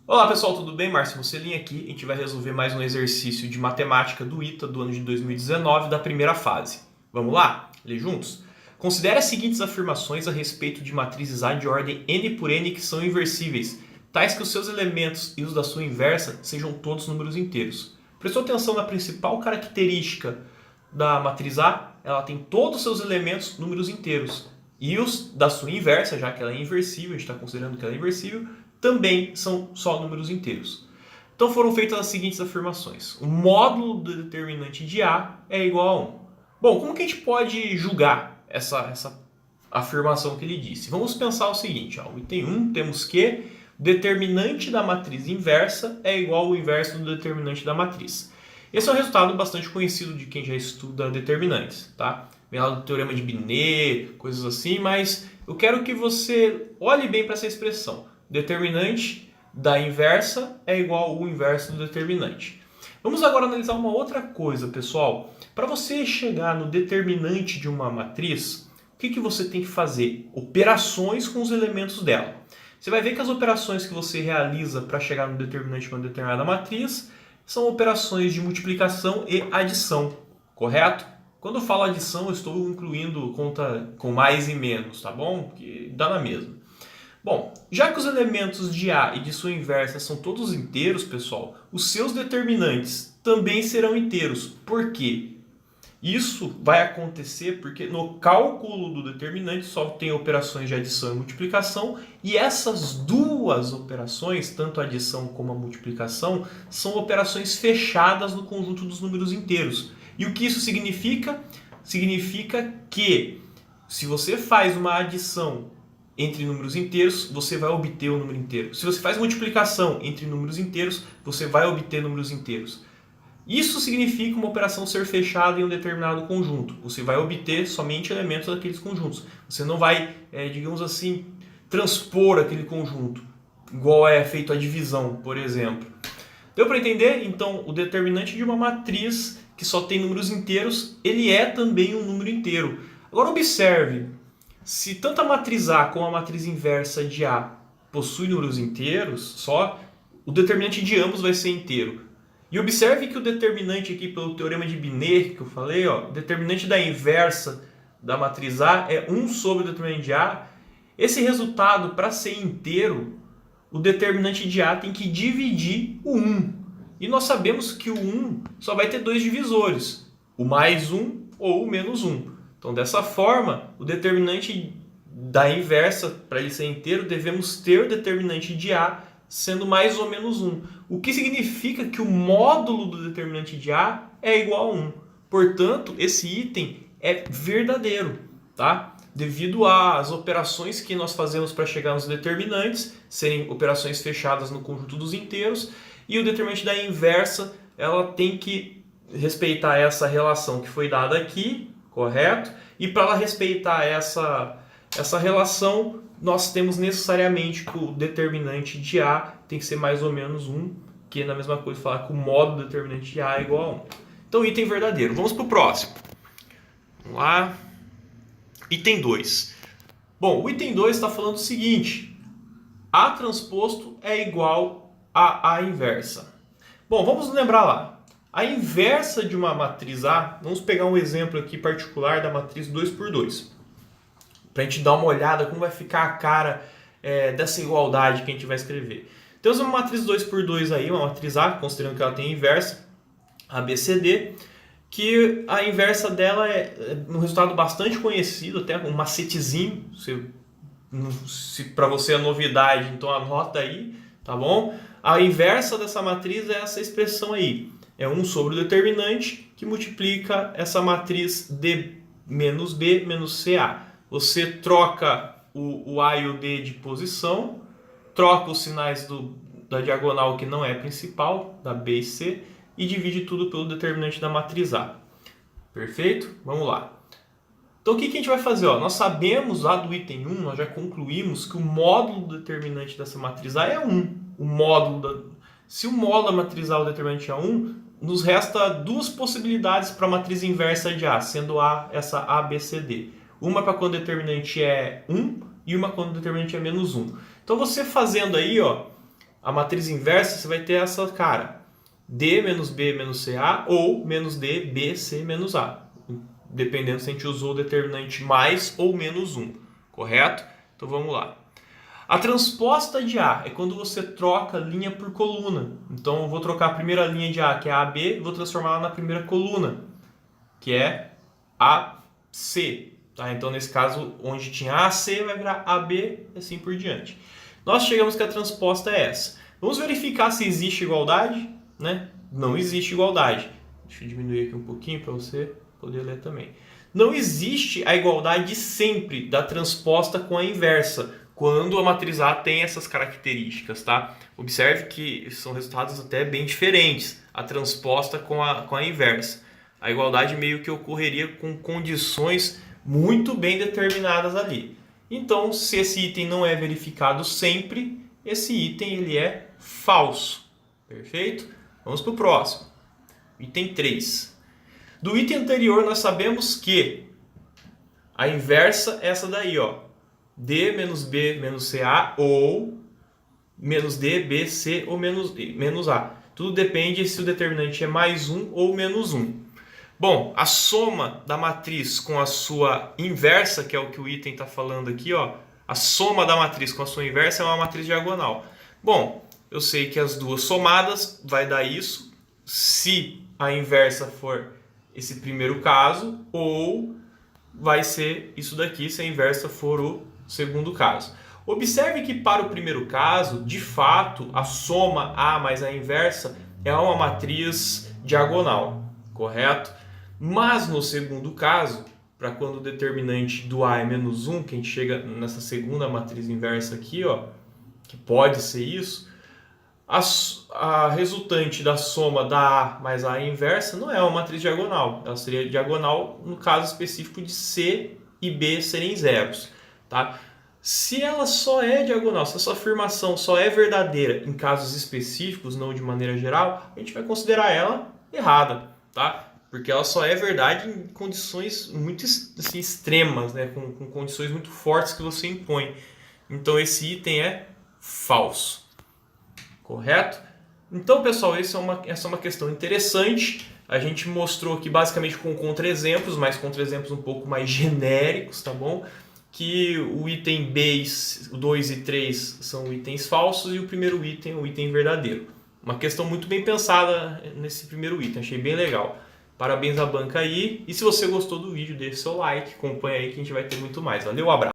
Olá pessoal, tudo bem? Márcio Mussolini aqui. A gente vai resolver mais um exercício de matemática do ITA do ano de 2019 da primeira fase. Vamos lá? Ler juntos? Considere as seguintes afirmações a respeito de matrizes A de ordem n por n que são inversíveis, tais que os seus elementos e os da sua inversa sejam todos números inteiros. Prestou atenção na principal característica da matriz A? Ela tem todos os seus elementos números inteiros. E os da sua inversa, já que ela é inversível, a gente está considerando que ela é inversível, também são só números inteiros. Então foram feitas as seguintes afirmações. O módulo do determinante de A é igual a 1. Bom, como que a gente pode julgar essa afirmação que ele disse? Vamos pensar o seguinte. O item 1 temos que o determinante da matriz inversa é igual ao inverso do determinante da matriz. Esse é um resultado bastante conhecido de quem já estuda determinantes, tá? Vem lá do teorema de Binet, coisas assim, mas eu quero que você olhe bem para essa expressão. Determinante da inversa é igual ao inverso do determinante. Vamos agora analisar uma outra coisa, pessoal. Para você chegar no determinante de uma matriz, o que você tem que fazer? Operações com os elementos dela. Você vai ver que as operações que você realiza para chegar no determinante de uma determinada matriz são operações de multiplicação e adição, correto? Quando eu falo adição, eu estou incluindo conta com mais e menos, tá bom? Que dá na mesma. Bom, já que os elementos de A e de sua inversa são todos inteiros, pessoal, os seus determinantes também serão inteiros. Por quê? Isso vai acontecer porque no cálculo do determinante só tem operações de adição e multiplicação, e essas duas operações, tanto a adição como a multiplicação, são operações fechadas no conjunto dos números inteiros. E o que isso significa? Significa que se você faz uma adição entre números inteiros, você vai obter o número inteiro. Se você faz multiplicação entre números inteiros, você vai obter números inteiros. Isso significa uma operação ser fechada em um determinado conjunto. Você vai obter somente elementos daqueles conjuntos. Você não vai, digamos assim, transpor aquele conjunto, igual é feito a divisão, por exemplo. Deu para entender? Então, o determinante de uma matriz que só tem números inteiros, ele é também um número inteiro. Agora observe, se tanto a matriz A como a matriz inversa de A possui números inteiros, só o determinante de ambos vai ser inteiro. E observe que o determinante aqui pelo teorema de Binet que eu falei, o determinante da inversa da matriz A é 1 sobre o determinante de A. Esse resultado, para ser inteiro, o determinante de A tem que dividir o 1. E nós sabemos que o 1 só vai ter dois divisores, o mais 1 ou o menos 1. Então, dessa forma, o determinante da inversa, para ele ser inteiro, devemos ter o determinante de A sendo mais ou menos 1. O que significa que o módulo do determinante de A é igual a 1. Portanto, esse item é verdadeiro, tá? Devido às operações que nós fazemos para chegar nos determinantes, serem operações fechadas no conjunto dos inteiros, e o determinante da inversa, ela tem que respeitar essa relação que foi dada aqui, correto? E para ela respeitar essa relação, nós temos necessariamente que o determinante de A tem que ser mais ou menos 1, que é a mesma coisa falar que o módulo do determinante de A é igual a 1. Então, item verdadeiro. Vamos para o próximo. Vamos lá. Item 2. Bom, o item 2 está falando o seguinte. A transposto é igual a inversa. Bom, vamos lembrar lá. A inversa de uma matriz A, vamos pegar um exemplo aqui particular da matriz 2 por 2. Para a gente dar uma olhada como vai ficar a cara dessa igualdade que a gente vai escrever. Temos uma matriz 2 por 2 aí, uma matriz A, considerando que ela tem inversa, ABCD, que a inversa dela é um resultado bastante conhecido, até um macetezinho, se para você é novidade, então anota aí, tá bom? A inversa dessa matriz é essa expressão aí, é 1 sobre o determinante que multiplica essa matriz D menos B menos CA. Você troca o A e o D de posição, troca os sinais da diagonal que não é principal, da B e C, e divide tudo pelo determinante da matriz A. Perfeito? Vamos lá. Então o que a gente vai fazer? Nós sabemos lá do item 1, nós já concluímos que o módulo do determinante dessa matriz A é 1. Se o módulo da matriz A, o determinante é 1, nos resta duas possibilidades para a matriz inversa de A, sendo A essa ABCD. Uma para quando o determinante é 1 e uma quando o determinante é menos 1. Então você fazendo aí, a matriz inversa você vai ter essa cara, D menos B menos CA ou menos D, B, C menos A. Dependendo se a gente usou o determinante mais ou menos 1, correto? Então vamos lá. A transposta de A é quando você troca linha por coluna. Então eu vou trocar a primeira linha de A, que é AB, e vou transformá-la na primeira coluna, que é AC. Tá? Então nesse caso, onde tinha AC vai virar AB e assim por diante. Nós chegamos que a transposta é essa. Vamos verificar se existe igualdade, né? Não existe igualdade. Deixa eu diminuir aqui um pouquinho para você poder ler também. Não existe a igualdade sempre da transposta com a inversa, quando a matriz A tem essas características, tá? Observe que são resultados até bem diferentes, a transposta com a inversa. A igualdade meio que ocorreria com condições muito bem determinadas ali. Então, se esse item não é verificado sempre, esse item ele é falso. Perfeito? Vamos para o próximo. Item 3. Do item anterior, nós sabemos que a inversa é essa daí, ó. D menos B menos CA ou menos D, B, C ou menos A. Tudo depende se o determinante é mais 1 ou menos 1. Bom, a soma da matriz com a sua inversa, que é o que o item está falando aqui, ó. A soma da matriz com a sua inversa é uma matriz diagonal. Bom, eu sei que as duas somadas vai dar isso, se a inversa for esse primeiro caso, ou vai ser isso daqui se a inversa for o segundo caso. Observe que para o primeiro caso, de fato, a soma A mais a inversa é uma matriz diagonal, correto? Mas no segundo caso, para quando o determinante do A é menos 1, que a gente chega nessa segunda matriz inversa aqui, ó, que pode ser isso, a resultante da soma da A mais A inversa não é uma matriz diagonal. Ela seria diagonal no caso específico de C e B serem zeros. Tá? Se ela só é diagonal, se essa afirmação só é verdadeira em casos específicos, não de maneira geral, a gente vai considerar ela errada. Tá? Porque ela só é verdade em condições muito assim, extremas, né? com condições muito fortes que você impõe. Então esse item é falso. Correto? Então, pessoal, essa é uma questão interessante. A gente mostrou aqui basicamente com contra-exemplos, mas contra-exemplos um pouco mais genéricos, tá bom? Que o item B, o 2 e 3 são itens falsos e o primeiro item é o item verdadeiro. Uma questão muito bem pensada nesse primeiro item, achei bem legal. Parabéns à banca aí. E se você gostou do vídeo, deixe seu like, acompanha aí que a gente vai ter muito mais. Valeu, abraço!